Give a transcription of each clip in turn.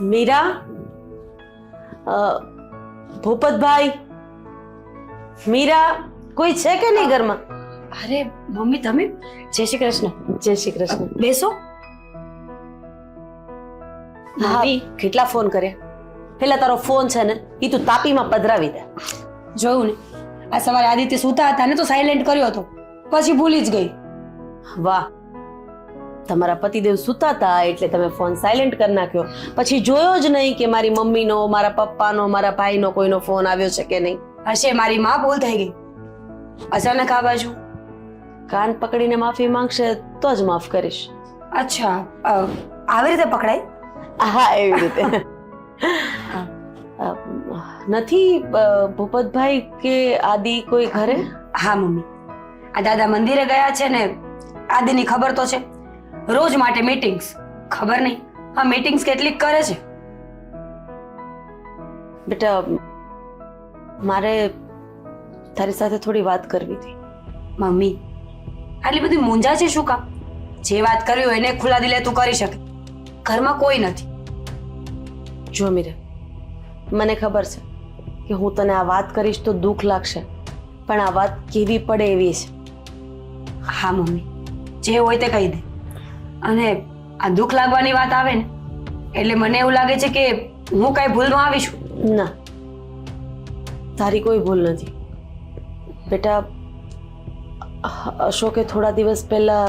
મીરા, ભૂપતભાઈ, મીરા, કોઈ છે કે નહીં ઘરમાં? અરે મમ્મી તમે? જય શ્રી કૃષ્ણ. જય શ્રી કૃષ્ણ. બેસો. હા, કેટલા ફોન કર્યા? પેલા તારો ફોન છે ને એ તું તાપીમાં પધરાવી દે. જોયું ને, આ સવારે આદિત્ય સૂતા હતા ને તો સાયલેન્ટ કર્યો હતો, પછી ભૂલી જ ગઈ. વાહ, તમારા પતિદેવ સૂતા હતા એટલે તમે ફોન સાયલેન્ટ કરી નાખ્યો, પછી જોયો જ નહીં કે મારી મમ્મીનો, મારા પપ્પાનો, મારા ભાઈનો કોઈનો ફોન આવ્યો છે કે નહીં. હશે મારી માં ભૂલ થઈ ગઈ. અચાનક આ બાજુ કાન પકડીને માફી માંગશે તો જ માફ કરીશ. અચ્છા, આવી રીતે પકડાય? હા, એવી રીતે. નથી ભૂપતભાઈ કે આદિ કોઈ ઘરે? હા મમ્મી, આ દાદા મંદિરે ગયા છે ને, આદિની ખબર તો છે, રોજ માટે મીટિંગ્સ. ખબર નહીં આ મીટિંગ્સ કેટલીક કરે છે. બેટા, મારે તારી સાથે થોડી વાત કરવી હતી. મમ્મી, આટલી બધી મૂંઝા છે શું કામ? જે વાત કરવી હોય એને ખુલ્લા દિલે તું કરી શકે. ઘરમાં કોઈ નથી. જો મીરા, મને ખબર છે કે હું તને આ વાત કરીશ તો દુઃખ લાગશે, પણ આ વાત કેવી પડે એવી છે. હા મમ્મી, જે હોય તે કહી દે. અને આ દુઃખ લાગવાની વાત આવે ને એટલે મને એવું લાગે છે કે હું કઈ ભૂલમાં આવી છું. ના, તારી કોઈ ભૂલ નથી બેટા. અશોકે થોડા દિવસ પહેલા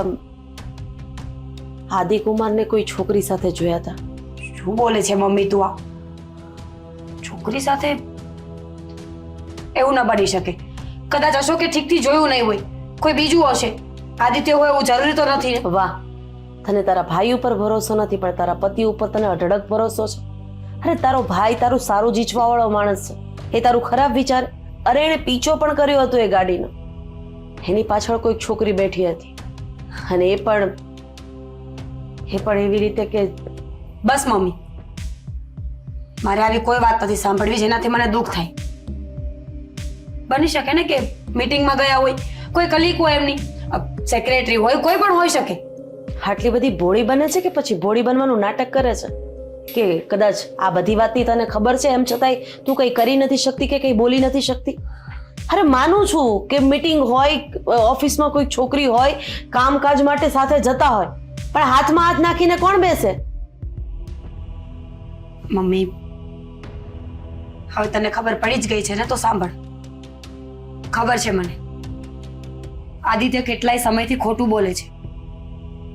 આદિકુમારને કોઈ છોકરી સાથે જોયા હતા. શું બોલે છે મમ્મી તું? આ છોકરી સાથે? એવું ન બની શકે. કદાચ અશોકે ઠીકથી જોયું નહીં હોય, કોઈ બીજું હશે. આદિત્ય હોય એવું જરૂરી તો નથી ને. વાહ, તને તારા ભાઈ ઉપર ભરોસો નથી પણ તારા પતિ ઉપર તને અઢળક ભરોસો છે. અરે તારો ભાઈ તારું સારું જીચવા વાળો માણસ છે, એ તારું ખરાબ વિચારે? અરે એને પીછો પણ કર્યો હતો એ ગાડીનો. એની પાછળ કોઈ છોકરી બેઠી હતી અને એ પણ એવી રીતે કે બસ મમ્મી, મારે આવી કોઈ વાત નથી સાંભળવી જેનાથી મને દુઃખ થાય. બની શકે ને કે મીટિંગમાં ગયા હોય, કોઈ કલીગ હોય, એમની સેક્રેટરી હોય, કોઈ પણ હોઈ શકે. આટલી બધી ભોળી બને છે કે પછી ભોળી બનવાનું નાટક કરે છે? કે કદાચ આ બધી વાતની તને ખબર છે એમ છતાંય તું કંઈ કરી નથી શકતી કે કંઈ બોલી નથી શકતી? અરે માનું છું કે મીટિંગ હોય, ઓફિસમાં કોઈ છોકરી હોય, કામકાજ માટે સાથે જતા હોય, પણ હાથમાં હાથ નાખીને કોણ બેસે? મમ્મી, હવે તને ખબર પડી જ ગઈ છે ને તો સાંભળ. ખબર છે મને આદિત્ય કેટલાય સમયથી ખોટું બોલે છે,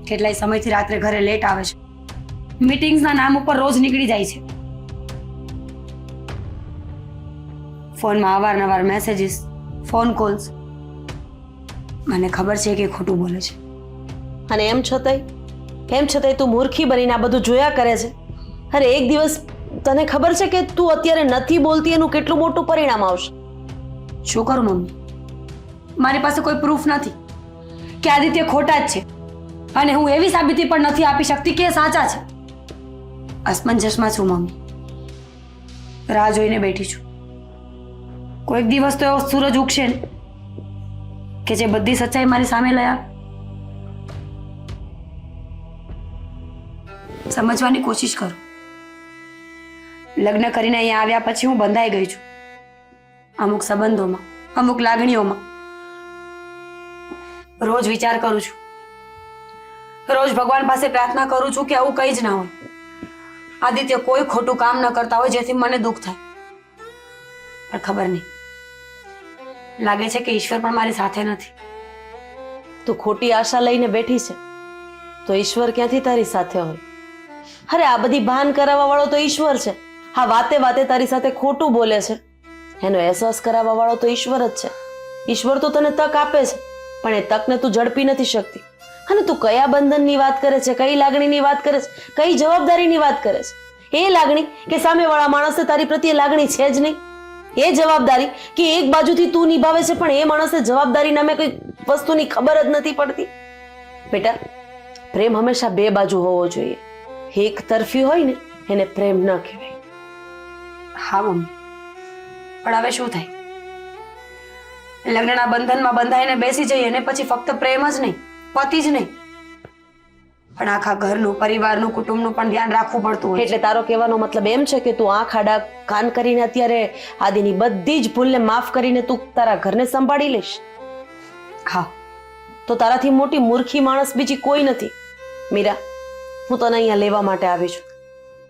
કેટલાય સમયથી રાત્રે ઘરે લેટ આવે છે, મીટિંગ્સના નામ ઉપર રોજ નીકળી જાય છે, ફોનમાં અવારનવાર મેસેજીસ, ફોન કોલ્સ. મને ખબર છે કે ખોટું બોલે છે. અને એમ છતાંય તું મૂર્ખી બનીને આ બધું જોયા કરે છે. અરે એક દિવસ તને ખબર છે કે તું અત્યારે નથી બોલતી એનું કેટલું મોટું પરિણામ આવશે. શું કરું મમ્મી? મારી પાસે કોઈ પ્રૂફ નથી કે આદિત્ય ખોટા જ છે, અને હું એવી સાબિતી પણ નથી આપી શકતી કે એ સાચા છે. અસમંજસમાં છું મમ્મી, રાહ જોઈને બેઠી છું. કોઈક દિવસ તો એવો સૂરજ ઉગશે ને કે જે બધી સચ્ચાઈ મારી સામે લઈ આવે. સમજવાની કોશિશ કરું. લગ્ન કરીને અહીંયા આવ્યા પછી હું બંધાઈ ગઈ છું અમુક સંબંધોમાં, અમુક લાગણીઓમાં. રોજ વિચાર કરું છું, રોજ ભગવાન પાસે પ્રાર્થના કરું છું કે આવું કંઈ જ ના હોય, આદિત્ય કોઈ ખોટું કામ ન કરતા હોય જેથી મને દુઃખ થાય. પણ ખબર નહીં, લાગે છે કે ઈશ્વર પણ મારી સાથે નથી. તું ખોટી આશા લઈને બેઠી છે તો ઈશ્વર ક્યાંથી તારી સાથે હોય? અરે આ બધી ભાન કરાવવા વાળો તો ઈશ્વર છે. હા, વાતે વાતે તારી સાથે ખોટું બોલે છે, એનો અહેસાસ કરાવવા વાળો તો ઈશ્વર જ છે. ઈશ્વર તો તને તક આપે છે, પણ એ તકને તું ઝડપી નથી શકતી. અને તું કયા બંધનની વાત કરે છે, કઈ લાગણીની વાત કરે છે, કઈ જવાબદારીની વાત કરે છે? એ લાગણી કે સામેવાળા માણસને તારી પ્રત્યે લાગણી છે જ નહીં? એ જવાબદારી કે એક બાજુથી તું નિભાવે છે પણ એ માણસને જવાબદારી નામે કોઈ વસ્તુની ખબર જ નથી પડતી? બેટા, પ્રેમ હંમેશા બે બાજુ હોવો જોઈએ. એક તરફી હોય ને એને પ્રેમ ન કહેવાય. હા મમ્મી, પણ હવે શું થાય? લગ્નના બંધનમાં બંધાઈને બેસી જઈએ ને પછી ફક્ત પ્રેમ જ નહીં, પતિ જ નહીં, પણ આખા ઘરનું પરિવારનું કુટુંબનું પણ ધ્યાન રાખવું પડતું હોય છે. એટલે તારો કહેવાનો મતલબ એમ છે કે તું આંખ આડા કાન કરીને અત્યારે આદિની બધી જ ભૂલને માફ કરીને તું તારા ઘરને સંભાળી લઈશ? હા, તો તારાથી મોટી મૂર્ખી માણસ બીજી કોઈ નથી. મીરા, હું તને અહીંયા લેવા માટે આવી છું.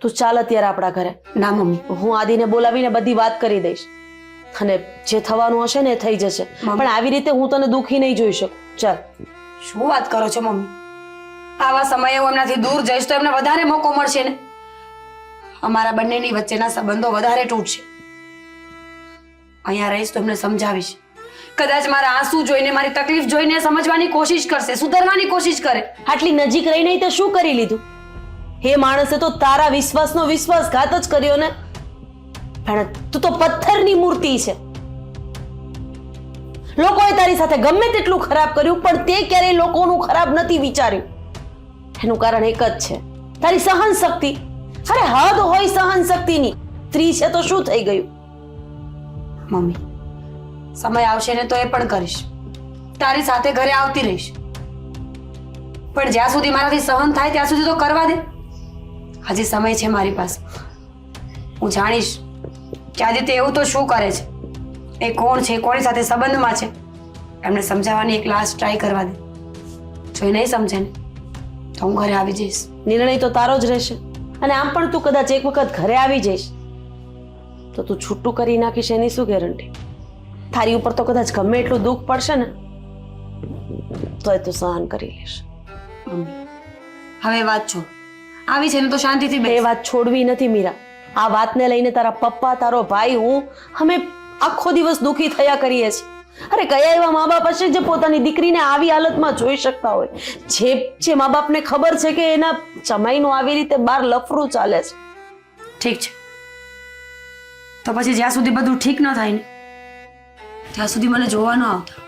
તું ચાલ અત્યારે આપણા ઘરે. ના મમ્મી, હું આદિને બોલાવીને બધી વાત કરી દઈશ અને જે થવાનું હશે ને એ થઈ જશે. પણ આવી રીતે હું તને દુખી નહીં જોઈ શકું. ચાલ. શું વાત કરો છો મમ્મી? આવા સમયે હું એમનાથી દૂર જઈશ તો એમને વધારે મોકો મળશે ને. અમારા બંનેની વચ્ચેના સંબંધો વધારે તૂટશે. અહીંયા રહીશ તો એમને સમજાવીશ. કદાચ મારા આંસુ જોઈને, મારી તકલીફ જોઈને સમજવાની કોશિશ કરશે, સુધારવાની કોશિશ કરે. આટલી નજીક રહીને તે શું કરી લીધું? હે માણસે તો તારા વિશ્વાસનો વિશ્વાસઘાત જ કર્યો ને. પણ તું તો પથ્થરની મૂર્તિ છે. લોકોએ તારી સાથે ગમે તેટલું ખરાબ કર્યું પણ તે ક્યારેય લોકોનું ખરાબ નથી વિચાર્યું. એનું કારણ એક જ છે, તારી સહન શક્તિ. અરે હદ હોય સહન શક્તિની. સ્ત્રી છે તો શું થઈ ગયું? મમ્મી, સમય આવશે ને તો એ પણ કરીશ. તારી સાથે ઘરે આવતી રહીશ. પણ જ્યાં સુધી મારાથી સહન થાય ત્યાં સુધી તો કરવા દે. હજી સમય છે મારી પાસે. હું જાણીશ કે આદિત્ય એવું તો શું કરે છે, એ કોણ છે, કોની સાથે સંબંધમાં છે. એમને સમજાવવાની એક લાસ્ટ ટ્રાય કરવા દે. જો એ નહીં સમજે ને તો હું ઘરે આવી જઈશ. નિર્ણય તો તારો જ રહેશે. અને આમ પણ તું કદાચ એક વખત ઘરે આવી જઈશ તો તું છૂટું કરી નાખીશ એની શું ગેરંટી? તારી ઉપર તો કદાચ ગમે એટલું દુઃખ પડશે ને તોય તું સહન કરી લેશ. મમ્મી, હવે વાત છોડ. આવી છે ને તો શાંતિથી એ બેસ. વાત છોડવી નથી મીરા. આ વાતને લઈને તારા પપ્પા, તારો ભાઈ, હું અમે આખો દિવસ દુઃખી થયા કરીએ છીએ. અરે કયા એવા મા બાપ હશે જે પોતાની દીકરીને આવી હાલતમાં જોઈ શકતા હોય? જે મા બાપને ખબર છે કે એના જમાઈનું આવી રીતે બહાર લફરું ચાલે છે. ઠીક છે, તો પછી જ્યાં સુધી બધું ઠીક ન થાય ને ત્યાં સુધી મને જોવા ન આવતા.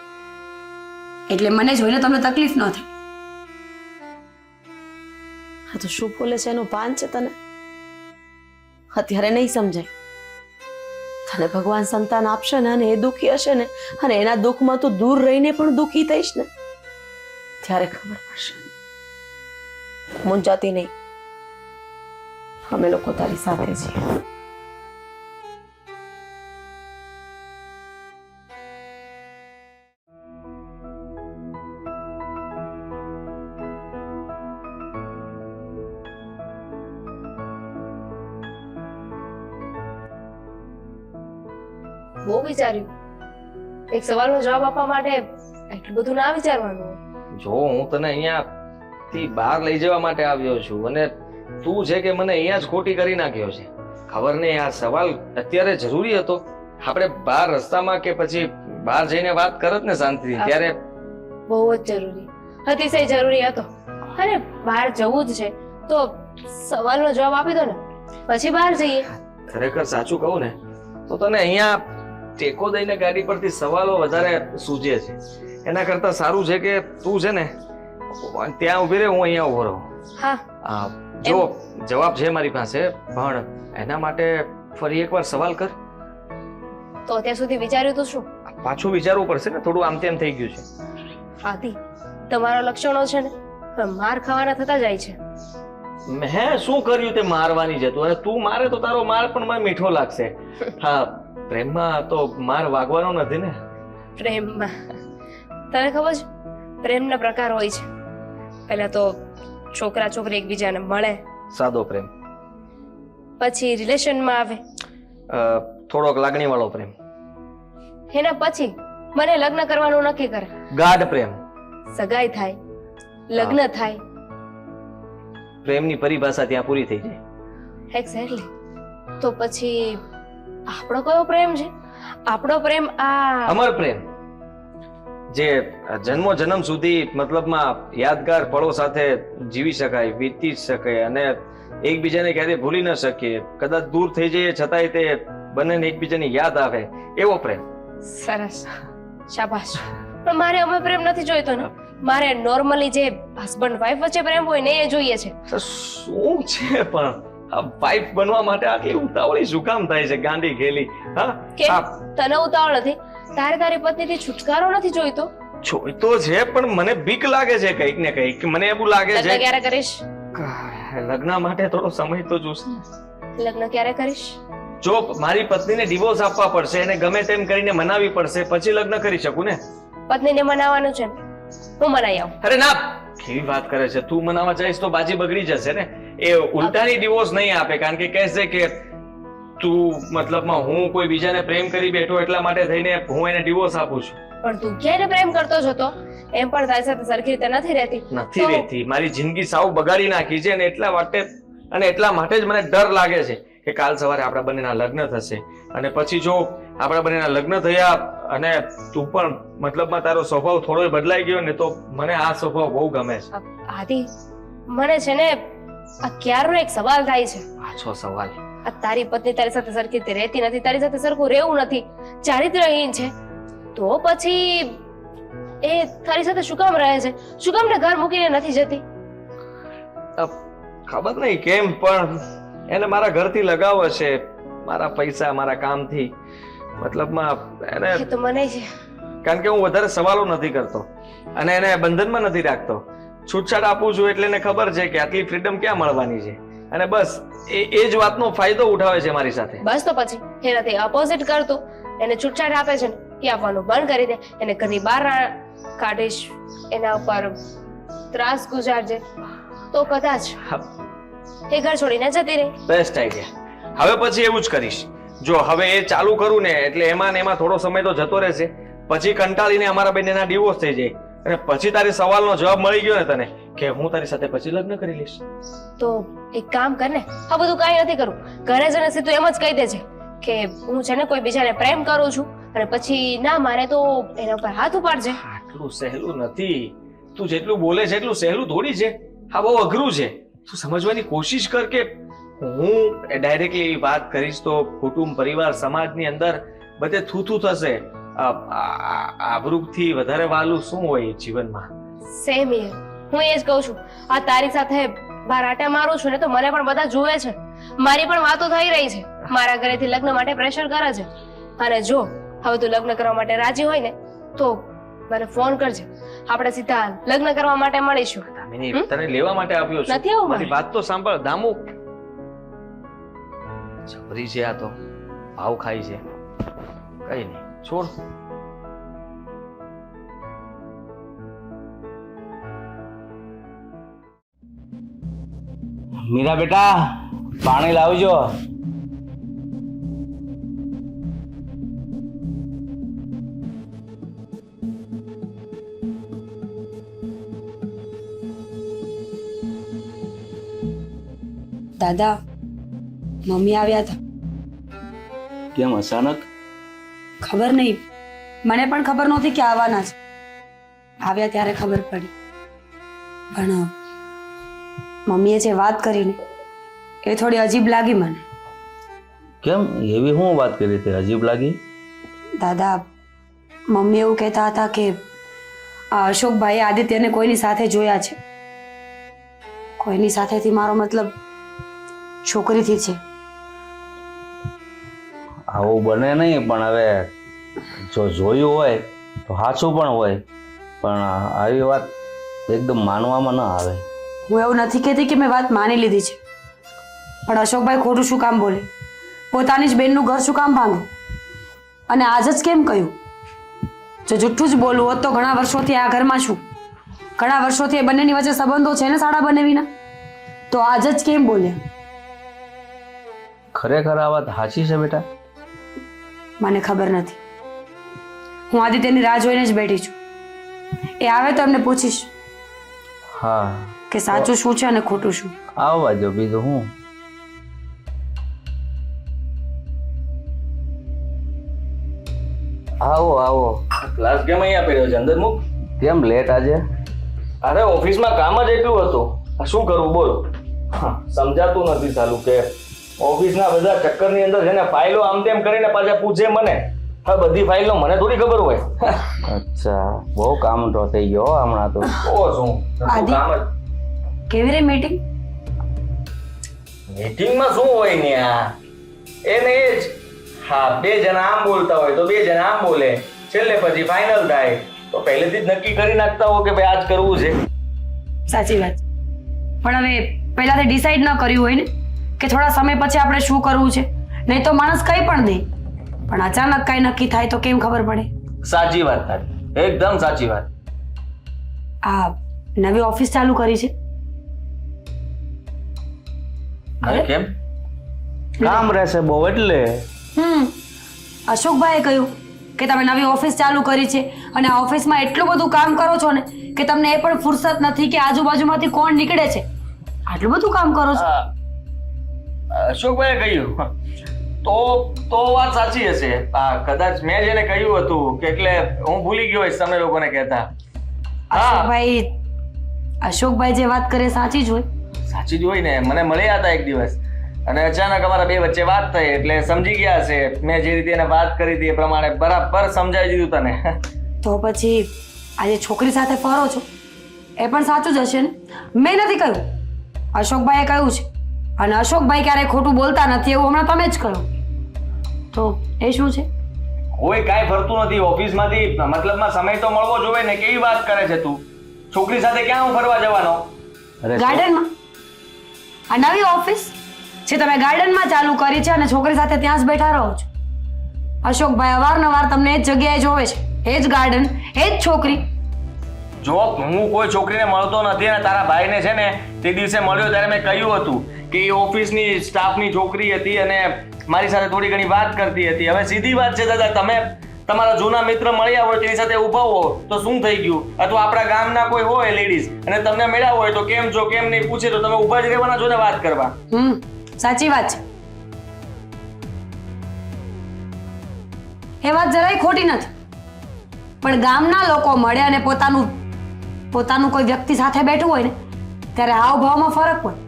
એટલે મને જોઈને તમને તકલીફ ન થાય. હા તો શું બોલે છે એનું ભાન છે તને? અત્યારે નહીં સમજાય. તને ભગવાન સંતાન આપશે ને અને એ દુઃખી હશે ને અને એના દુઃખમાં તું દૂર રહીને પણ દુઃખી થઈશ ને ત્યારે ખબર પડશે. મૂંઝાતી નહીં. અમે લોકો તારી સાથે છીએ. બહુ વિચાર્યું. એક સવાલનો જવાબ આપવા માટે એટલું બધું ના વિચારવાનું. જો હું તને અહીંયાથી બહાર લઈ જવા માટે આવ્યો છું અને તું છે કે મને અહીંયા જ ખોટી કરી નાખ્યો છે. ખબર નહીં આ સવાલ અત્યારે જરૂરી હતો? આપણે બહાર રસ્તામાં કે પછી બહાર જઈને વાત કરત ને શાંતિથી ત્યારે. બહુ જ જરૂરી, અતિશય જરૂરી હતો. અને બહાર જવું જ છે તો સવાલનો જવાબ આપી દો ને, પછી બહાર જઈએ. ખરેખર સાચું કહું ને તો તને અહીંયા ટેકો દઈને ગાડી પરથી સવાલો વધારે સૂઝે છે. એના કરતા સારું છે કે તું છે ને ત્યાં ઉભી રહે, હું અહીંયા ઉભો રહું. હા, જો જવાબ છે મારી પાસે, પણ એના માટે ફરી એકવાર સવાલ કર. તો અત્યાર સુધી વિચાર્યું તો શું? પાછું વિચારવું પડશે ને, થોડું આમ તેમ થઈ ગયું છે. આદિ, તમારા લક્ષણો છે ને માર ખાવાના થતા જાય છે. મેં શું કર્યું તે મારવાની જતું, અને તું મારે તો તારો માર પણ મને મીઠો લાગશે. હા, પ્રેમમાં તો માર વાગવાનો નથી ને. પ્રેમમાં તને ખબર છે પ્રેમના પ્રકાર હોય છે. પહેલા તો છોકરા છોકરી એકબીજાને મળે, સાદો પ્રેમ. પછી રિલેશનમાં આવે, થોડોક લાગણી વાળો પ્રેમ. એના પછી મને લગ્ન કરવાનું નક્કી કરે, ગાઢ પ્રેમ. સગાઈ થાય, લગ્ન થાય. પ્રેમની પરિભાષા ત્યાં પૂરી થઈ જાય. એક્ઝેક્ટલી. તો પછી આપણો કયો પ્રેમ છે? આપણો પ્રેમ આ અમર પ્રેમ, જે જન્મો જન્મ સુધી મતલબમાં યાદગાર પળો સાથે જીવી શકાય, વીતી શકાય અને એકબીજાને ક્યારેય ભૂલી ન શકીએ. કદાચ દૂર થઈ જઈએ છતાંય તે બંનેને એકબીજાની યાદ આવે, એવો પ્રેમ. સરસ, શાબાશ. પણ મારે અમે પ્રેમ નથી જોઈતો ને. મારે નોર્મલી જે હસબન્ડ વાઈફ વચ્ચે પ્રેમ હોય ને એ જોઈએ છે. શું છે પણ આ વાઈફ બનવા માટે આટલી ઉતાવળી શું કામ થાય છે? ગાંડી ઘેલી. હા, કે તને ઉતાવળ નથી? તારે તારી પત્નીથી છુટકારો નથી જોઈતો? જોઈ તો છે પણ મને બીક લાગે છે કંઈક ને કંઈક. મને એવું લાગે લગ્ન છે ક્યારે કરીશ? લગ્ન માટે થોડો સમય તો જોશે. લગ્ન ક્યારે કરીશ? જો મારી પત્નીને ડિવોર્સ આપવા પડશે એને ગમે તેમ કરીને મનાવવી પડશે પછી લગ્ન કરી શકું ને. પત્નીને મનાવવાનું છે ને, હું મનાઈ આવું. અરે ના, કેવી વાત કરે છે તું. મનાવવા જઈશ તો બાજી બગડી જશે ને. એ ઉલટાની ડિવોર્સ નહીં આપે કારણ કે કહેશે કે તું મતલબમાં હું કોઈ બીજાને પ્રેમ કરી બેઠો એટલા માટે થઈને હું એને ડિવોર્સ આપું છું. પણ તું ક્યારે પ્રેમ કરતો જ હતો, એમ પણ તારી સાથે સરખી રીતે નથી રહેતી. નથી તો રહેતી. મારી જિંદગી સાવ બગાડી નાખી છે અને એટલા માટે જ મને ડર લાગે છે કે કાલ સવારે આપણા બંનેના લગ્ન થશે અને પછી જો આપણા બંનેના લગ્ન થયા અને તું પણ મતલબમાં તારો સ્વભાવ થોડો બદલાઈ ગયો ને તો મને આ સ્વભાવ બહુ ગમે છે. આદિ, મને છે ને આ ક્યારનો એક સવાલ થાય છે. પાછો સવાલ? આ તારી પત્ની તારી સાથે સરખી રીતે રહેતી નથી, તારી સાથે સરખું રહેવું નથી, ચારિત્રહીન છે, તો પછી એ તારી સાથે શું કામ રહે છે? શું કામ ને ઘર મૂકીને નથી જતી? ખબર નહીં કેમ પણ એને મારા ઘરથી લગાવ હશે, મારા પૈસા મારા કામથી. મતલબમાં એને એ તો મને છે. કારણ કે હું વધારે સવાલો નથી કરતો અને એને બંધનમાં નથી રાખતો. છૂટછાટ આપું છું એટલે એને ખબર છે કે આટલી ફ્રીડમ ક્યાં મળવાની છે અને બસ એ જ વાતનો ફાયદો ઉઠાવે છે મારી સાથે. બસ તો પછી એનાથી અપોઝિટ કરતો, એને છૂટછાટ આપે છે ને એ આપવાનું બંધ કરી દે, એને ઘરની બહાર કાઢીશ, એના ઉપર ત્રાસ ગુજારજે, તો કદાચ એ ઘર છોડીને જતી રહે. Best idea. હવે પછી એવું જ કરીશ. જો હવે એ ચાલુ કરું ને એટલે એમાં ને એમાં થોડો સમય તો જતો રહેશે, પછી કંટાળીને અમારા બંનેના ડિવોર્સ થઈ જાય અને પછી તારી સવાલનો જવાબ મળી ગયો ને તને કે હું તારી સાથે પછી લગ્ન કરી લઈશ. તો એક કામ કર ને, આ બધું કાંઈ નથી કરવું. ઘરે જઈને સીધું એમ જ કહી દેજે કે હું છે ને કોઈ બીજાને પ્રેમ કરું છું અને પછી ના માને તો એના ઉપર હાથ ઉપાડજે. આટલું સહેલું નથી. તું જેટલું બોલે છે એટલું સહેલું થોડી છે. હા, બહુ અઘરું છે. તું સમજવાની કોશિશ કર કે હું ડાયરેક્ટલી એવી વાત કરીશ તો કુટુંબ પરિવાર સમાજની અંદર બધે થૂથું થશે. આબરૂથી વધારે વાલું શું હોય જીવનમાં? સેમ હિયર, હું એ જ કહું છું. આ તારી સાથે બહાર આટા મારું છું ને તો મને પણ બધા જુએ છે, મારી પણ વાતો થઈ રહી છે, મારા ઘરેથી લગ્ન માટે પ્રેશર કરે છે. અને જો હવે તું લગ્ન કરવા માટે રાજી હોય ને તો મને ફોન કરજે, આપણે સીધા લગ્ન કરવા માટે મળીશું. તને લેવા માટે આવ્યો છું. નથી આવું મારી વાત તો સાંભળ દામુ. જબરી છે આ તો, ભાવ ખાઈ છે. કઈ નહીં, છોડ. મીરા બેટા, પાણી લાવજો. દાદા, મમ્મી આવ્યા હતા. કેમ અચાનક? ખબર નહીં, મને પણ ખબર નહોતી કે આવવાના છે. આવ્યા ત્યારે ખબર પડી. પણ મમ્મીએ જે વાત કરીને એ થોડી અજીબ લાગી મને. કેમ, એવી શું વાત કરી તે અજીબ લાગી? દાદા, મમ્મી એવું કહેતા હતા કે આ અશોકભાઈએ આદિત્યને કોઈની સાથે જોયા છે. કોઈની સાથેથી મારો મતલબ છોકરીથી છે. આવું બને નહીં, પણ હવે જો જોયું હોય તો સાચું પણ હોય, પણ આવી વાત એકદમ માનવામાં ન આવે. હું એવું નથી કહેતી કે મેં વાત માની લીધી છે, પણ અશોકભાઈ ખોટું શું કામ બોલે? પોતાની જ બેનનું ઘર શું કામ ભાંગે? અને આજ જ કેમ કહ્યું? જો જુઠ્ઠું જ બોલવું હોત તો ઘણા વર્ષોથી આ ઘરમાં છું, ઘણા વર્ષોથી એ બંનેની વચ્ચે સંબંધો છે ને સાડા બનાવીના, તો આજ જ કેમ બોલ્યા? ખરેખર આ વાત સાચી છે બેટા? મને ખબર નથી. હું આદિત્યની રાહ જોઈને જ બેઠી છું. એ આવે તો એમને પૂછીશ હા કે સાચું શું છે અને ખોટું શું. આવવા જો, બીજું હું. આવો આવો. ક્લાસ કેમ અહીંયા પડ્યો છે? અંદર મૂક. કેમ લેટ આજે? અરે ઓફિસમાં કામ જ એટલું હતું, શું કરું બોલ. સમજાતું નથી સાલું કે ઓફિસના બધા ચક્કરની અંદર છે ને ફાઇલો આમ તેમ કરીને પાછા પૂછે મને. હા, બધી ફાઇલનો મને થોડી ખબર હોય. અચ્છા, બહુ કામ તો થઈ ગયો હમણાં તો. શું આદિ, કામ જ. કેવી રે મીટિંગ? મીટિંગમાં શું હોય ને એને એ જ. હા, બે જણા આમ બોલતા હોય તો બે જણા આમ બોલે, છેલ્લે પછી ફાઇનલ થાય તો પહેલેથી જ નક્કી કરી નાખતા હો કે ભાઈ આજ કરવું છે. સાચી વાત. પણ હવે પહેલાથી ડિસાઈડ ન કર્યું હોય ને કે થોડા સમય પછી આપણે શું કરવું છે, નહીં તો માણસ કંઈ પણ દે, પણ અચાનક કાંઈ નક્કી થાય તો કેમ ખબર પડે? સાચી વાત તારી, એકદમ સાચી વાત. આ નવી ઓફિસ ચાલુ કરી છે. અરે કેમ? કામ રહેશે બહુ એટલે. અશોકભાઈએ કહ્યું કે તમે નવી ઓફિસ ચાલુ કરી છે અને આ ઓફિસમાં એટલું બધું કામ કરો છો ને કે તમને એ પણ ફુરસત નથી કે આજુબાજુમાંથી કોણ નીકળે છે. આટલું બધું કામ કરો છો. અશોકભાઈએ કહ્યું તો વાત સાચી હશે. કદાચ મેં જેને કહ્યું હતું કે એટલે હું ભૂલી ગયો હોઈશ તમને લોકોને કહેતા. અશોકભાઈ જે વાત કરે સાચી જ હોય. સાચી જ હોય ને. મને મળ્યા હતા એક દિવસ અને અચાનક અમારા બે વચ્ચે વાત થઈ એટલે સમજી ગયા હશે. મેં જે રીતે એને વાત કરી હતી એ પ્રમાણે બરાબર સમજાવી દીધું તને. તો પછી આજે છોકરી સાથે ફરો છો એ પણ સાચું જ હશે ને? મેં નથી કહ્યું, અશોકભાઈએ કહ્યું છે. અને અશોકભાઈ ક્યારેય ખોટું બોલતા નથી એવું હમણાં તમે જ કહ્યું. તો એ શું છે? કોઈ કાંઈ ફરતું નથી ઓફિસમાંથી. મતલબમાં સમય તો મળવો જોઈએ ને. કેવી વાત કરે છે તું? છોકરી સાથે ક્યાં હું ફરવા જવાનો? ગાર્ડનમાં. આ નવી ઓફિસ છે તમે ગાર્ડનમાં ચાલુ કરી છે અને છોકરી સાથે ત્યાં જ બેઠા રહો છો. અશોકભાઈ અવારનવાર તમને એ જ જગ્યાએ જોવે છે, એ જ ગાર્ડન, એ જ છોકરી. જો હું કોઈ છોકરીને મળતો નથી અને તારા ભાઈને છે ને તે દિવસે મળ્યો ત્યારે મેં કહ્યું હતું કે એ ઓફિસની સ્ટાફની છોકરી હતી અને મારી સાથે થોડી ઘણી વાત કરતી હતી. હવે સીધી વાત છે દાદા, તમે તમારા જૂના મિત્ર મળ્યા હોય તેની સાથે ઊભા હો તો શું થઈ ગયું? અથવા આપણા ગામના કોઈ હોય લેડીઝ અને તમને મળ્યા હોય તો કેમ છો કેમ નહીં પૂછે તો તમે ઊભા જ રહેવાના છો ને વાત કરવા. સાચી વાત છે. એ વાત જરાય ખોટી નથી. પણ ગામના લોકો મળે અને પોતાનું કોઈ વ્યક્તિ સાથે બેઠું હોય ને ત્યારે હાવભાવમાં ફરક હોય.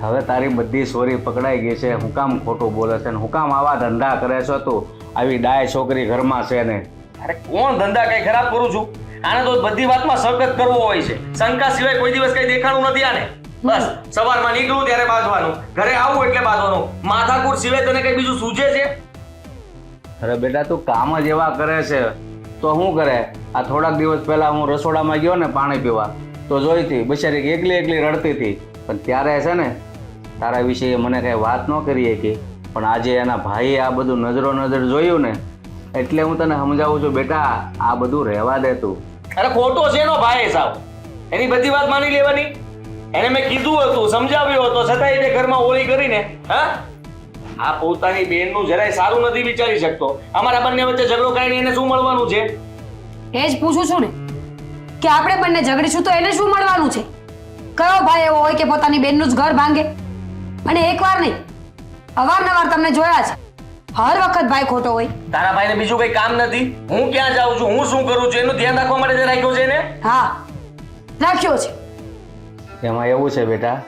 હવે તારી બધી સોરી પકડાઈ ગઈ છે. હું કામ ખોટું બોલે છે ને હું કામ આવા ધંધા કરે છો તું? આવી ડાય છોકરી ઘરમાં છે ને. અરે કોણ ધંધા કઈ ખરાબ કરું છું? આને તો બધી વાતમાં સખત કરવો હોય છે. શંકા સિવાય કોઈ દિવસ કઈ દેખાણું નથી આને. બસ સવારમાં નીકળું ત્યારે બાંધવાનું, ઘરે આવું એટલે બાંધવાનું. માથાકૂટ સિવાય તને કઈ બીજું સૂઝે છે? અરે બેટા તું કામ જ એવા કરે છે તો શું કરે? આ થોડાક દિવસ પહેલા હું રસોડામાં ગયો ને પાણી પીવા તો જોઈ હતી બિચારી એકલી રડતી હતી. પણ ત્યારે છે ને તારા વિશે મને કઈ વાત ન કરી કે પણ આજે એના ભાઈએ આ બધું નજર જોયું ને એટલે હું તને સમજાવું છું બેટા આ બધું રહેવા દે તું. અરે ખોટો છે એનો ભાઈ સાવ. એની બધી વાત માની લેવાની. એને મેં કીધું હતું, સમજાવ્યું હતું, છતાંય તે ઘરમાં ઓળી કરીને આ પોતાની બેનનું જરાય સારું નથી વિચારી શકતો. અમારા બંને વચ્ચે ઝઘડો કાઢીને એને શું મળવાનું છે? એ જ પૂછું છું ને કે આપણે બંને ઝઘડીશું તો એને શું મળવાનું છે? કયો ભાઈ એવો હોય કે પોતાની બેનનું જ ઘર ભાંગે? અને એકવાર નહીં, અવારનવાર તમને જોયા છે. હર વખત ભાઈ ખોટો હોય. તારા ભાઈને બીજું કઈ કામ નથી? હું ક્યાં જાઉં છું, હું શું કરું છું એનું ધ્યાન રાખવા માટે રાખ્યો છે ને? હા, રાખ્યો છે. એમાં એવું છે બેટા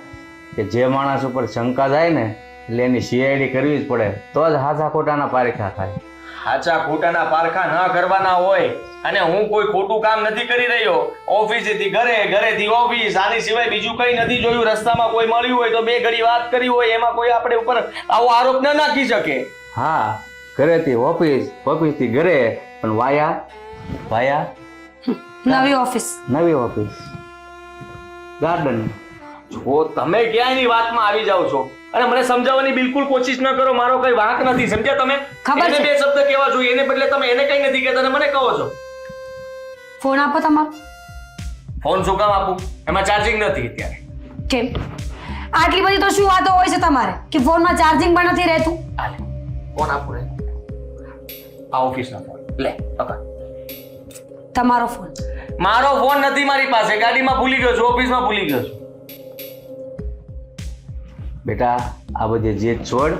કે જે માણસ ઉપર શંકા જાય ને એટલે એની સીઆઈડી કરવી જ પડે તો જ હાચા ખોટાના પારખા થાય. સાચા ખોટાના પારખા ન કરવાના હોય. અને હું કોઈ ખોટું કામ નથી કરી રહ્યો. ઓફિસેથી ઘરે, ઘરેથી ઓફિસ, આની સિવાય બીજું કઈ નથી જોયું. રસ્તામાં કોઈ મળ્યું હોય તો બે ઘડી વાત કરી હોય, એમાં કોઈ આપણે ઉપર આવો આરોપ ન નાખી શકે. હા, ઘરેથી ઓફિસ, ઓફિસથી ઘરે, પણ વાયા નવી ઓફિસ, ગાર્ડન. જો તમે ક્યાંયની વાતમાં આવી જાવ છો અને મને સમજાવવાની બિલકુલ કોશિશ ન કરો. મારો કઈ વાંક નથી, સમજ્યા તમે? ખબર એને છે. બે શબ્દ કહેવા જોઈએ, એને બદલે તમે એને કઈ નથી કહેતા અને મને કહો છો. ફોન આપો તમારો. ફોન શું કામ આપું? એમાં ચાર્જિંગ નથી અત્યારે. કેમ? આટલી બધી તો શું વાતો હોય છે તમારે કે ફોનમાં ચાર્જિંગ પણ નથી રહેતું? હાલે ફોન આપું રે. આ ઓફિસનો ફોન લે પકડ. તમારો ફોન. મારો ફોન નથી મારી પાસે. ગાડીમાં ભૂલી ગયો છું, ઓફિસમાં ભૂલી ગયો છું. બેટા આ બધી જીત છોડ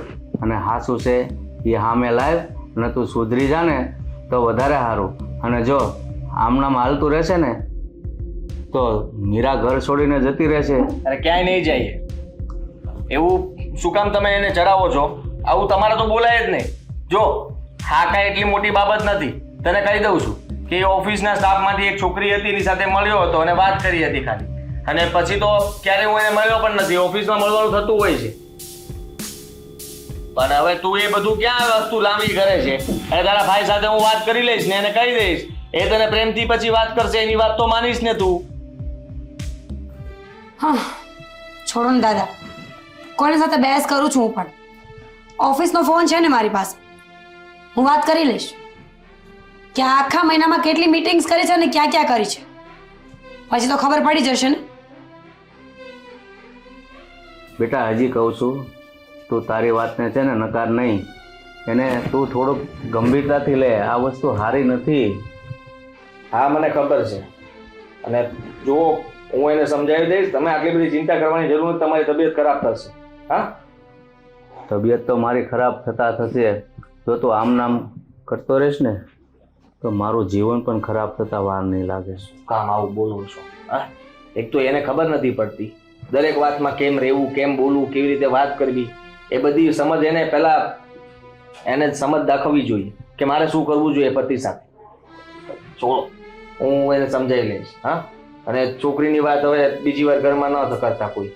અને હાસુ છે એ સામે લાવ અને તું સુધરી જા ને તો વધારે સારું. અને જો આમનામ હાલતું રહેશે ને તો મીરા ઘર છોડીને જતી રહેશે. અરે ક્યાંય નહીં જઈએ. એવું શું કામ તમે એને ચડાવો છો? આવું તમારે તો બોલાય જ નહીં. જો હા કાંઈ એટલી મોટી બાબત નથી. તને કહી દઉં છું કે ઓફિસના સ્ટાફમાંથી એક છોકરી હતી એની સાથે મળ્યો હતો અને વાત કરી હતી ખાલી. અને પછી તો ક્યારે હું એને મળ્યો પણ નથી. ઓફિસમાં મળવાનું થતું હોય છે. પણ હવે તું એ બધું ક્યાં વસ્તુ લાંબી કરે છે? અને તારા ભાઈ સાથે હું વાત કરી લઈશ ને એને કહી દઈશ એ તને પ્રેમથી પછી વાત કરશે, એની વાત તો માનીશ ને તું. હા છોડો ને દાદા, કોની સાથે બહેસ કરું છું હું પણ? ઓફિસનો ફોન છે ને મારી પાસે, હું વાત કરી લઈશ કે આ આખા મહિનામાં કેટલી મીટિંગ્સ કરી છે અને ક્યાં ક્યાં કરી છે, પછી તો ખબર પડી જશે ને. બેટા હજી કહું છું, તું તારી વાતને છે ને નકાર નહીં, એને તું થોડુંક ગંભીરતાથી લે. આ વસ્તુ સારી નથી. હા મને ખબર છે, અને જો હું એને સમજાવી દઈશ, તમે આટલી બધી ચિંતા કરવાની જરૂર નથી, તમારી તબિયત ખરાબ થશે. હા તબિયત તો મારી ખરાબ થતા થશે, જો તું આમ નામ કરતો રહીશ ને તો મારું જીવન પણ ખરાબ થતા વાર નહીં લાગે. કામ આવું બોલું છો? હા, એક તો એને ખબર નથી પડતી દરેક વાતમાં કેમ રહેવું, કેમ બોલવું, કેવી રીતે વાત કરવી, એ બધી સમજ એને પહેલા એને સમજ દાખવવી જોઈએ કે મારે શું કરવું જોઈએ પતિ સાથે. છોડો, હું એને સમજાવી લઈશ. હા, અને છોકરીની વાત હવે બીજી વાર ઘરમાં ન કરતા કોઈ.